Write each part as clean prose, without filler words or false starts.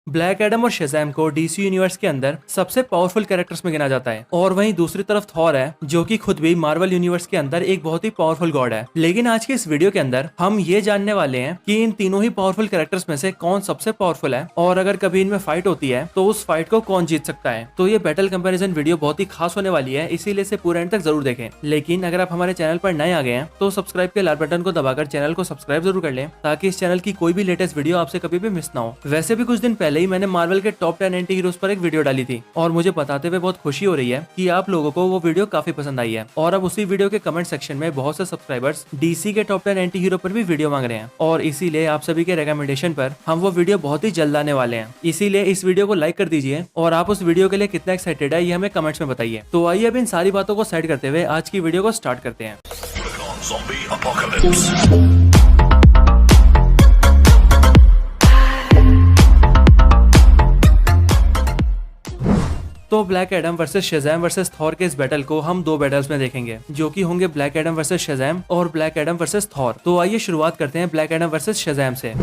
Black Adam और शेज़ैम को DC universe के अंदर सबसे पावरफुल कैरेक्टर्स में गिना जाता है और वहीं दूसरी तरफ थॉर है जो कि खुद भी मार्वल यूनिवर्स के अंदर एक बहुत ही पावरफुल गॉड है। लेकिन आज के इस वीडियो के अंदर हम ये जानने वाले हैं कि इन तीनों ही पावरफुल कैरेक्टर्स में से कौन सबसे पावरफुल है और अगर कभी इनमें फाइट होती है तो उस फाइट को कौन जीत सकता है। तो ये बैटल कंपैरिजन वीडियो बहुत ही खास होने वाली है, इसीलिए इसे पूरे एंड तक जरूर देखें। लेकिन अगर आप हमारे चैनल पर नए आ गए हैं तो सब्सक्राइब के लाल बटन को दबाकर चैनल को सब्सक्राइब जरूर कर लें ताकि इस चैनल की कोई भी लेटेस्ट वीडियो आपसे कभी भी मिस ना हो। वैसे भी कुछ दिन पहले ही मैंने मार्वल के टॉप 10 एंटी हीरोज पर एक वीडियो डाली थी और मुझे बताते हुए बहुत खुशी हो रही है कि आप लोगों को वो वीडियो काफी पसंद आई है। और अब उसी वीडियो के कमेंट सेक्शन में बहुत से सब्सक्राइबर्स डीसी के टॉप 10 एंटी हीरो पर भी वीडियो मांग रहे हैं और इसीलिए आप सभी के रिकमेंडेशन पर हम वो वीडियो बहुत ही जल्द आने वाले हैं। इसीलिए इस वीडियो को लाइक कर दीजिए और आप उस वीडियो के लिए कितना एक्साइटेड है ये हमें कमेंट्स में बताइए। तो आइए अब इन सारी बातों को साइड करते हुए आज की वीडियो को स्टार्ट करते हैं। तो Black Adam versus Shazam versus Thor के इस बैटल को हम दो बैटल्स में देखेंगे जो कि होंगे ब्लैक एडम वर्सेस शेज़ैम और ब्लैक एडम वर्सेस थॉर। तो आइए शुरुआत करते हैं ब्लैक एडम वर्सेस शेज़ैम से।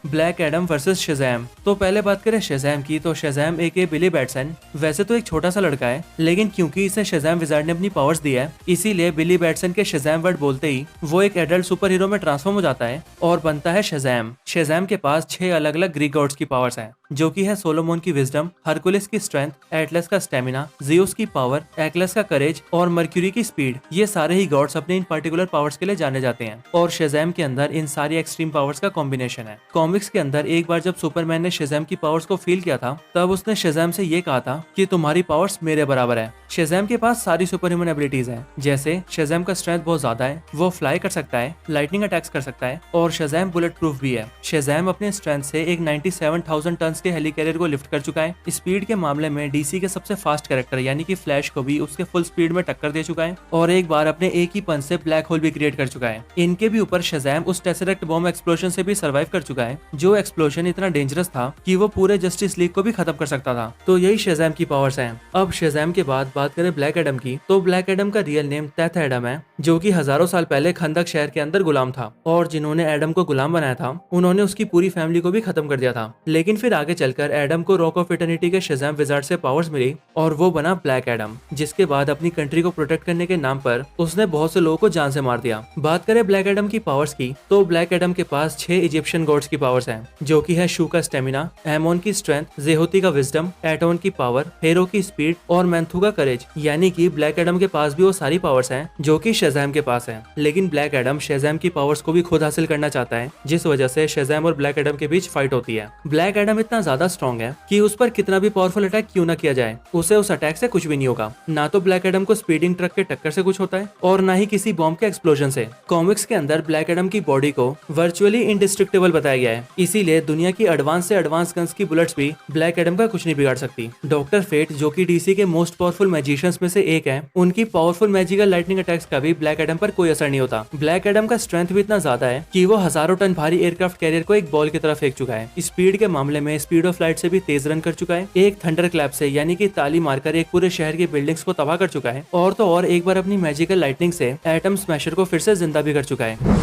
Black Adam versus Shazam. तो पहले बात करें शेज़ैम की, तो शेज़ैम एक बिली बैटसन वैसे तो एक छोटा सा लड़का है, लेकिन क्योंकि इसे शेज़ैम विज़ार्ड ने अपनी पावर्स दी है इसीलिए बिली बैटसन के शेज़ैम वर्ड बोलते ही वो एक एडल्ट सुपर हीरो में ट्रांसफॉर्म हो जाता है और बनता है शेज़ैम। शेज़ैम के पास 6 अलग अलग ग्रीक गॉड्स की पावर्स हैं जो कि है सोलोमोन की विजडम, हरकुलिस की स्ट्रेंथ, एटलस का स्टेमिना, ज़ियस की पावर, एक्लस का करेज और मर्क्यूरी की स्पीड। ये सारे ही गॉड्स अपने इन पर्टिकुलर पावर्स के लिए जाने जाते हैं और शेज़ैम के अंदर इन सारी एक्सट्रीम पावर्स का कॉम्बिनेशन है। कॉमिक्स के अंदर एक बार जब सुपरमैन ने शेज़ैम की पावर्स को फील किया था तब उसने शेज़ैम से ये कहा था कि तुम्हारी पावर्स मेरे बराबर है। शेज़ैम के पास सारी सुपर ह्यूमन एबिलिटीज हैं, जैसे शेज़ैम का स्ट्रेंथ बहुत ज्यादा है, वो फ्लाई कर सकता है, लाइटनिंग अटैक्स कर सकता है और शेज़ैम बुलेट प्रूफ भी है। शेज़ैम अपने स्ट्रेंथ से एक 97,000 टन के हेलीकैरियर को लिफ्ट कर चुका है। स्पीड के मामले में डीसी के सबसे फास्ट कैरेक्टर यानी कि फ्लैश को भी उसके फुल स्पीड में टक्कर दे चुका है और एक बार अपने एक ही पंच से ब्लैक होल भी क्रिएट कर चुका है। इनके भी ऊपर शेज़ैम उस टेसरेक्ट बॉम्ब एक्सप्लोजन से भी सर्वाइव कर चुका है, जो एक्सप्लोजन इतना डेंजरस था कि वो पूरे जस्टिस लीग को भी खत्म कर सकता था। तो यही शेज़ैम की पावर्स हैं। अब शेज़ैम के बाद बात करें ब्लैक एडम की, तो ब्लैक एडम का रियल नेम टेथ एडम है जो कि हजारों साल पहले खंदक शहर के अंदर गुलाम था और जिन्होंने एडम को गुलाम बनाया था उन्होंने उसकी पूरी फैमिली को भी खत्म कर दिया था। लेकिन फिर आगे चलकर एडम को रॉक ऑफ इटर्निटी के शेज़ैम विज़ार्ड से पावर्स मिली और वो बना ब्लैक एडम, जिसके बाद अपनी कंट्री को प्रोटेक्ट करने के नाम पर उसने बहुत से लोगों को जान से मार दिया। बात करें ब्लैक एडम की पावर्स की, तो ब्लैक एडम के पास 6 इजिप्शियन गॉड्स की पावर्स हैं जो कि है शू का स्टेमिना, एमोन की स्ट्रेंथ, जेहोती का विजडम, एटोन की पावर, हेरो की स्पीड और मैंथू का करेज। यानी कि ब्लैक एडम के पास भी वो सारी पावर्स हैं जो कि शेज़ैम के पास हैं। लेकिन ब्लैक एडम शेज़ैम की पावर्स को भी खुद हासिल करना चाहता है, जिस वजह से शेज़ैम और ब्लैक एडम के बीच फाइट होती है। ब्लैक एडम इतना ज्यादा स्ट्रॉन्ग है कि उस पर कितना भी पावरफुल अटैक क्यों ना किया जाए उसे उस अटैक से कुछ भी नहीं होगा। ना तो ब्लैक एडम को स्पीडिंग ट्रक के टक्कर से कुछ होता है और ना ही किसी बॉम्ब के एक्सप्लोजन से। कॉमिक्स के अंदर ब्लैक एडम की बॉडी को वर्चुअली इंडिस्ट्रक्टेबल बताया गया है, इसीलिए दुनिया की एडवांस से एडवांस गन्स की बुलेट्स भी ब्लैक एडम का कुछ नहीं बिगाड़ सकती। डॉक्टर फेट जो कि डीसी के मोस्ट पावरफुल मैजिशियंस में से एक है, उनकी पावरफुल मैजिकल लाइटनिंग अटैक्स का भी ब्लैक एडम पर कोई असर नहीं होता। ब्लैक एडम का स्ट्रेंथ भी इतना ज्यादा है कि वो हजारों टन भारी एयरक्राफ्ट कैरियर को एक बॉल की तरह फेंक चुका है। स्पीड के मामले में स्पीड ऑफ लाइट से भी तेज रन कर चुका है, एक थंडर क्लैप से यानी कि ताली मारकर एक पूरे शहर की बिल्डिंग्स को तबाह कर चुका है और तो और एक बार अपनी मैजिकल लाइटनिंग से एटम स्मैशर को फिर से जिंदा भी कर चुका है।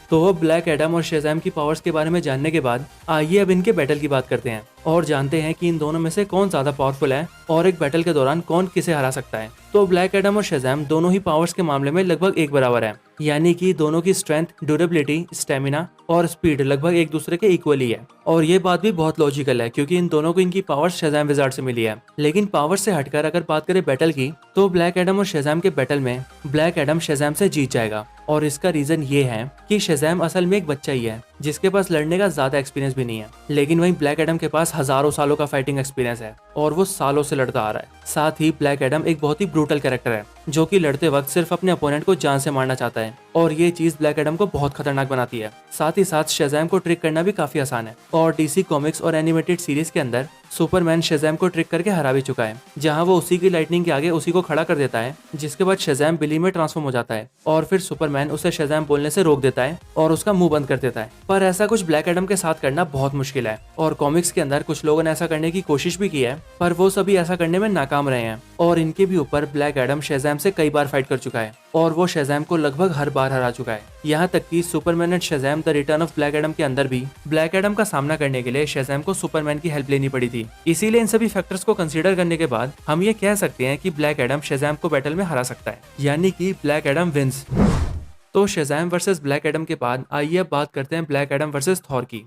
तो अब ब्लैक एडम और शेज़ैम की पावर्स के बारे में जानने के बाद आइए अब इनके बैटल की बात करते हैं और जानते हैं कि इन दोनों में से कौन ज्यादा पावरफुल है और एक बैटल के दौरान कौन किसे हरा सकता है। तो ब्लैक एडम और शेज़ैम दोनों ही पावर्स के मामले में लगभग एक बराबर है, यानी कि दोनों की स्ट्रेंथ, ड्यूरेबिलिटी, स्टेमिना और स्पीड लगभग एक दूसरे के इक्वली है। और ये बात भी बहुत लॉजिकल है क्योंकि इन दोनों को इनकी पावर्स शेज़ैम विज़ार्ड से मिली है। लेकिन पावर से हटकर अगर बात करें बैटल की, तो ब्लैक एडम और शेज़ैम के बैटल में ब्लैक एडम शेज़ैम से जीत जाएगा और इसका रीजन ये है कि शेज़ैम असल में एक बच्चा ही है जिसके पास लड़ने का ज्यादा एक्सपीरियंस भी नहीं है, लेकिन वहीं ब्लैक एडम के पास हजारों सालों का फाइटिंग एक्सपीरियंस है और वो सालों से लड़ता आ रहा है। साथ ही ब्लैक एडम एक बहुत ही ब्रूटल कैरेक्टर है जो कि लड़ते वक्त सिर्फ अपने अपोनेंट को जान से मारना चाहता है और ये चीज ब्लैक एडम को बहुत खतरनाक बनाती है। साथ ही साथ शेज़ैम को ट्रिक करना भी काफी आसान है और डीसी कॉमिक्स और एनिमेटेड सीरीज के अंदर सुपरमैन शेज़ैम को ट्रिक करके हरा भी चुका है, जहां वो उसी की लाइटनिंग के आगे उसी को खड़ा कर देता है, जिसके बाद शेज़ैम बिली में ट्रांसफॉर्म हो जाता है और फिर सुपरमैन उसे शेज़ैम बोलने से रोक देता है और उसका मुंह बंद कर देता है। पर ऐसा कुछ ब्लैक एडम के साथ करना बहुत मुश्किल है और कॉमिक्स के अंदर कुछ लोगों ने ऐसा करने की कोशिश भी की है, पर वो सभी ऐसा करने में नाकाम रहे हैं और इनके भी ऊपर ब्लैक एडम शेज़ैम से कई बार फाइट कर चुका है और वो शेज़ैम को लगभग हर बार हरा चुका है। यहाँ तक कि Superman and Shazam the return of Black Adam के अंदर भी ब्लैक एडम का सामना करने के लिए शेज़ैम को सुपरमैन की हेल्प लेनी पड़ी थी। इसीलिए इन सभी फैक्टर्स को कंसीडर करने के बाद हम ये कह सकते हैं कि ब्लैक एडम शेज़ैम को बैटल में हरा सकता है, यानी कि ब्लैक एडम विंस। तो शेज़ैम वर्सेस ब्लैक एडम के बाद आइए अब बात करते हैं ब्लैक एडम वर्सेस थॉर की।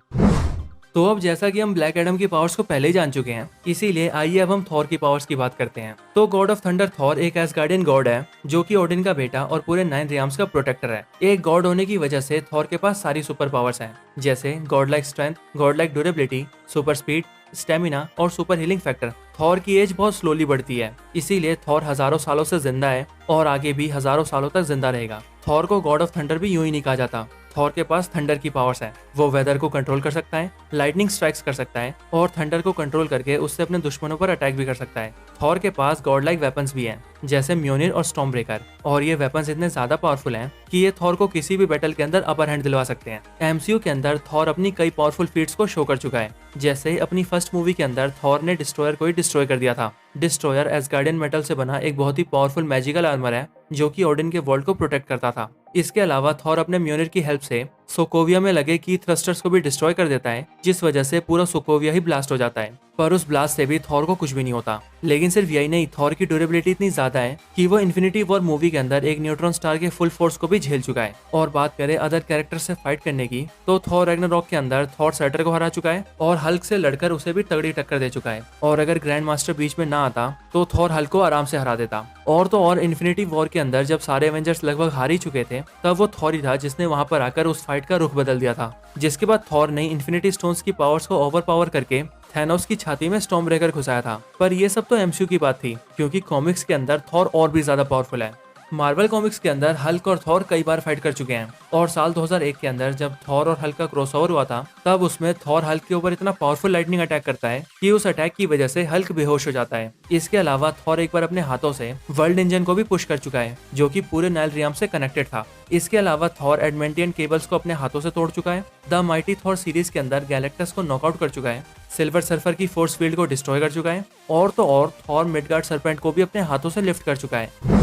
तो अब जैसा कि हम ब्लैक एडम की पावर्स को पहले ही जान चुके हैं, इसीलिए आइए अब हम थॉर की पावर्स की बात करते हैं। तो गॉड ऑफ थंडर थॉर एक एसगार्डियन गॉड है जो कि ओडिन का बेटा और पूरे 9 रियाम्स का प्रोटेक्टर है। एक गॉड होने की वजह से थॉर के पास सारी सुपर पावर्स हैं, जैसे God like strength, God like durability, super speed, stamina और सुपर हीलिंग फैक्टर। थॉर की एज बहुत स्लोली बढ़ती है, इसीलिए थॉर हजारों सालों से जिंदा है और आगे भी हजारों सालों तक जिंदा रहेगा। थॉर को गॉड ऑफ थंडर भी यूं ही नहीं कहा जाता। थॉर के पास थंडर की पावर्स है। वो वेदर को कंट्रोल कर सकता है, लाइटनिंग स्ट्राइक्स कर सकता है और थंडर को कंट्रोल करके उससे अपने दुश्मनों पर अटैक भी कर सकता है। थॉर के पास गॉड लाइक वेपन्स भी हैं, जैसे म्योनिर और स्टॉर्म ब्रेकर, और ये वेपन्स इतने ज्यादा पावरफुल हैं कि ये थॉर को किसी भी बैटल के अंदर अपर हैंड दिलवा सकते हैं। एमसीयू के अंदर थॉर अपनी कई पावरफुल फीट्स को शो कर चुका है, जैसे अपनी फर्स्ट मूवी के अंदर थॉर ने डिस्ट्रॉयर को ही डिस्ट्रॉय कर दिया था। डिस्ट्रॉयर एसगार्डियन मेटल से बना एक बहुत ही पावरफुल मैजिकल आर्मर है जो कि ओडिन के वर्ल्ड को प्रोटेक्ट करता था। इसके अलावा थॉर अपने म्योनिर की हेल्प से सोकोविया में लगे की थ्रस्टर्स को भी डिस्ट्रॉय कर देता है, जिस वजह से पूरा सोकोविया ही ब्लास्ट हो जाता है। पर उस ब्लास्ट से भी थॉर को कुछ भी नहीं होता। लेकिन सिर्फ यही नहीं, थॉर की ड्यूरेबिलिटी इतनी ज्यादा है कि वो इन्फिनिटी वॉर मूवी के अंदर एक न्यूट्रॉन स्टार के फुल फोर्स को भी झेल चुका है। और बात करें अदर कैरेक्टर से फाइट करने की, तो थॉर रैग्नारॉक के अंदर थॉर सर्टर को हरा चुका है और हल्क से लड़कर उसे भी तगड़ी टक्कर दे चुका है। और अगर ग्रैंड मास्टर बीच में ना आता तो थॉर हल्क को आराम से हरा देता। और तो और इन्फिनिटी वॉर के अंदर जब सारे एवेंजर्स लगभग हार ही चुके थे, तब वो थॉर ही था जिसने वहां पर आकर उस फाइट का रुख बदल दिया था। जिसके बाद थॉर ने इन्फिनिटी स्टोन्स की पावर्स को ओवर पावर करके थैनोस की छाती में स्टॉर्म ब्रेकर घुसाया था। पर ये सब तो एमसीयू की बात थी, क्योंकि कॉमिक्स के अंदर थॉर और भी ज्यादा पावरफुल है। मार्वल कॉमिक्स के अंदर हल्क और थॉर कई बार फाइट कर चुके हैं और साल 2001 के अंदर जब थॉर और हल्क का क्रॉसओवर हुआ था, तब उसमें थॉर हल्क के ऊपर इतना पावरफुल लाइटनिंग अटैक करता है कि उस अटैक की वजह से हल्क बेहोश हो जाता है। इसके अलावा थॉर एक बार अपने हाथों से वर्ल्ड इंजन को भी पुश कर चुका है, जो कि पूरे नाइल रियाम से कनेक्टेड था। इसके अलावा थॉर एडमेंटियन केबल्स को अपने हाथों से तोड़ चुका है। द माइटी थॉर सीरीज के अंदर गैलेक्टस को नॉकआउट कर चुका है। सिल्वर सर्फर की फोर्स फील्ड को डिस्ट्रॉय कर चुका है। और तो और थॉर मिडगार्ड सर्पेंट को भी अपने हाथों से लिफ्ट कर चुका है।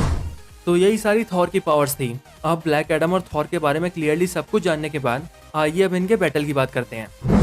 तो यही सारी थॉर की पावर्स थी। अब ब्लैक एडम और थॉर के बारे में क्लियरली सब कुछ जानने के बाद आइए अब इनके बैटल की बात करते हैं।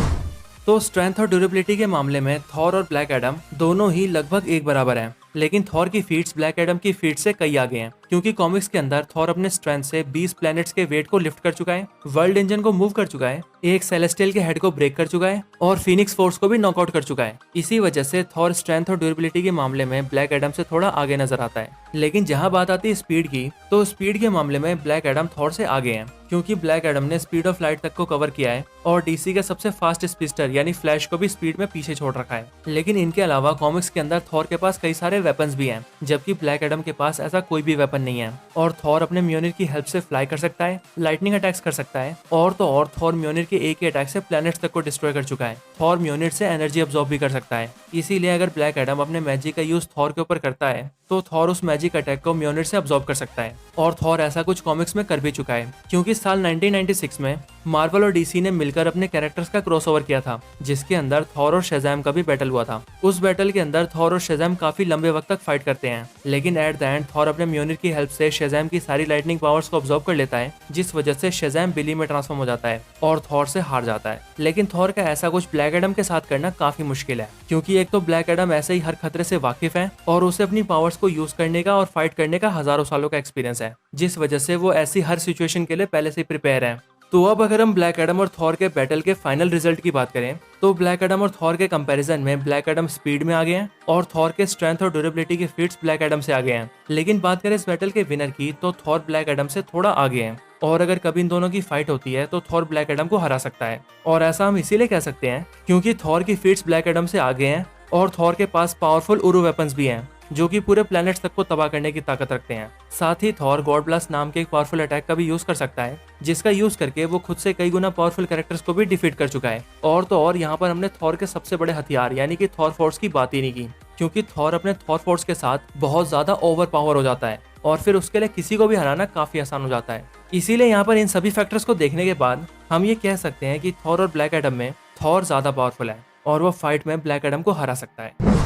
तो स्ट्रेंथ और ड्यूरेबिलिटी के मामले में थॉर और ब्लैक एडम दोनों ही लगभग एक बराबर हैं, लेकिन थॉर की फीट्स ब्लैक एडम की फीट से कई आगे हैं, क्योंकि कॉमिक्स के अंदर थॉर अपने स्ट्रेंथ से 20 प्लैनेट्स के वेट को लिफ्ट कर चुका है, वर्ल्ड इंजन को मूव कर चुका है, एक सेलेस्टियल के हेड को ब्रेक कर चुका है और फीनिक्स फोर्स को भी नॉकआउट कर चुका है। इसी वजह से थॉर स्ट्रेंथ और ड्यूरेबिलिटी के मामले में ब्लैक एडम से थोड़ा आगे नजर आता है। लेकिन जहां बात आती है स्पीड की, तो स्पीड के मामले में ब्लैक एडम थॉर से आगे हैं, क्योंकि ब्लैक एडम ने स्पीड ऑफ लाइट तक को कवर किया है और डीसी का सबसे फास्ट स्पीडस्टर यानी फ्लैश को भी स्पीड में पीछे छोड़ रखा है। लेकिन इनके अलावा कॉमिक्स के अंदर थॉर के पास कई सारे वेपन्स भी हैं, जबकि ब्लैक एडम के पास ऐसा कोई भी वेपन नहीं है। और थॉर अपने म्योनिर की हेल्प से फ्लाई कर सकता है, लाइटनिंग अटैक्स कर सकता है और तो और थॉर म्योनिर के एक ही अटैक से प्लैनेट्स तक को डिस्ट्रॉय कर चुका है। थॉर म्योनिर से एनर्जी अब्सॉर्ब भी कर सकता है। इसीलिए अगर ब्लैक एडम अपने मैजिक का यूज थॉर के ऊपर करता है, तो थॉर उस मैजिक अटैक को म्योनिर से अब्सॉर्ब कर सकता है। और थॉर ऐसा कुछ कॉमिक्स में कर भी चुका है, क्योंकि साल 1996 में मार्वल और डीसी ने मिलकर अपने कैरेक्टर्स का क्रॉसओवर किया था, जिसके अंदर थॉर और शेज़ैम का भी बैटल हुआ था। उस बैटल के अंदर थॉर और शेज़ैम काफी लंबे वक्त तक फाइट करते हैं, लेकिन एट द एंड थॉर अपने म्योनिर की हेल्प से शेज़ैम की सारी लाइटनिंग पावर्स को अब्सॉर्ब कर लेता है, जिस वजह से शेज़ैम बिली में ट्रांसफॉर्म हो जाता है और थॉर से हार जाता है। लेकिन थॉर का ऐसा कुछ ब्लैक एडम के साथ करना काफी मुश्किल है, क्योंकि एक तो ब्लैक एडम ऐसे ही हर खतरे से वाकिफ है और उसे अपनी पावर्स को यूज करने का और फाइट करने का हजारों सालों का एक्सपीरियंस है, जिस वजह से वो ऐसी हर सिचुएशन के लिए पहले से प्रिपेयर है। तो अब अगर हम ब्लैक एडम और थॉर के बैटल के फाइनल रिजल्ट की बात करें, तो ब्लैक एडम और थॉर के कंपैरिजन में ब्लैक एडम स्पीड में आगे हैं और थॉर के स्ट्रेंथ और ड्यूरेबिलिटी के फीट्स ब्लैक एडम से आगे हैं। लेकिन बात करें इस बैटल के विनर की, तो थॉर ब्लैक एडम से थोड़ा आगे हैं और अगर कभी इन दोनों की फाइट होती है तो थॉर ब्लैक एडम को हरा सकता है। और ऐसा हम इसीलिए कह सकते हैं क्योंकि थॉर की फीट्स ब्लैक एडम से आगे हैं और थॉर के पास पावरफुल उरू वेपन्स भी हैं, जो कि पूरे प्लैनेट्स तक को तबाह करने की ताकत रखते हैं। साथ ही थॉर गॉड ब्लास्ट नाम के एक पावरफुल अटैक का भी यूज कर सकता है, जिसका यूज करके वो खुद से कई गुना पावरफुल कैरेक्टर्स को भी डिफीट कर चुका है। और तो और यहाँ पर हमने थॉर के सबसे बड़े हथियार यानी कि थॉर फोर्स की बात ही नहीं की, क्योंकि थॉर अपने थॉर फोर्स के साथ बहुत ज्यादा ओवर पावर हो जाता है और फिर उसके लिए किसी को भी हराना काफी आसान हो जाता है। इसीलिए यहाँ पर इन सभी फैक्टर्स को देखने के बाद हम ये कह सकते हैं कि थॉर और ब्लैक एडम में थॉर ज्यादा पावरफुल है और वो फाइट में ब्लैक एडम को हरा सकता है।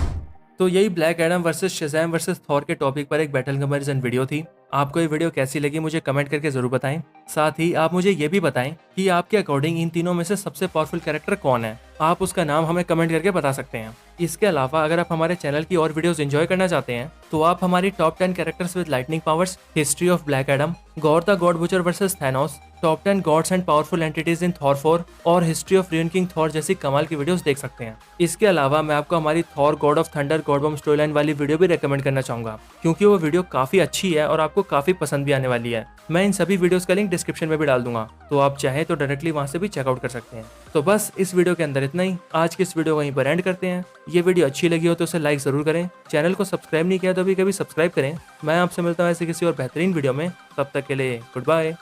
तो यही Black Adam versus Shazam versus Thor के टॉपिक पर एक बैटल कंपैरिजन वीडियो थी। आपको ये वीडियो कैसी लगी मुझे कमेंट करके जरूर बताएं। साथ ही आप मुझे ये भी बताएं कि आपके अकॉर्डिंग इन तीनों में से सबसे पावरफुल कैरेक्टर कौन है। आप उसका नाम हमें कमेंट करके बता सकते हैं। इसके अलावा अगर आप हमारे चैनल की और वीडियोस एंजॉय करना चाहते हैं तो आप हमारी top 10 characters with lightning powers, history of Black Adam, God the God butcher versus Thanos, top 10 gods and powerful entities in Thor 4 और history of rayon king Thor जैसी कमाल की वीडियोस देख सकते हैं। इसके अलावा मैं आपको हमारी Thor God of thunder God bomb story line वाली वीडियो भी रेकमेंड करना चाहूंगा, क्योंकि वो वीडियो काफी अच्छी है और आपको काफी पसंद भी आने वाली है। मैं इन सभी वीडियोस का लिंक डिस्क्रिप्शन में भी डाल दूंगा, तो आप चाहें तो डायरेक्टली वहां से भी चेकआउट कर सकते हैं। तो बस इस वीडियो के अंदर इतना ही। आज की इस वीडियो को यहीं पर एंड करते हैं। ये वीडियो अच्छी लगी हो तो उसे लाइक जरूर करें। चैनल को सब्सक्राइब नहीं किया तो अभी कभी सब्सक्राइब करें। मैं आपसे मिलता हूँ ऐसे किसी और बेहतरीन वीडियो में। तब तक के लिए गुड बाय।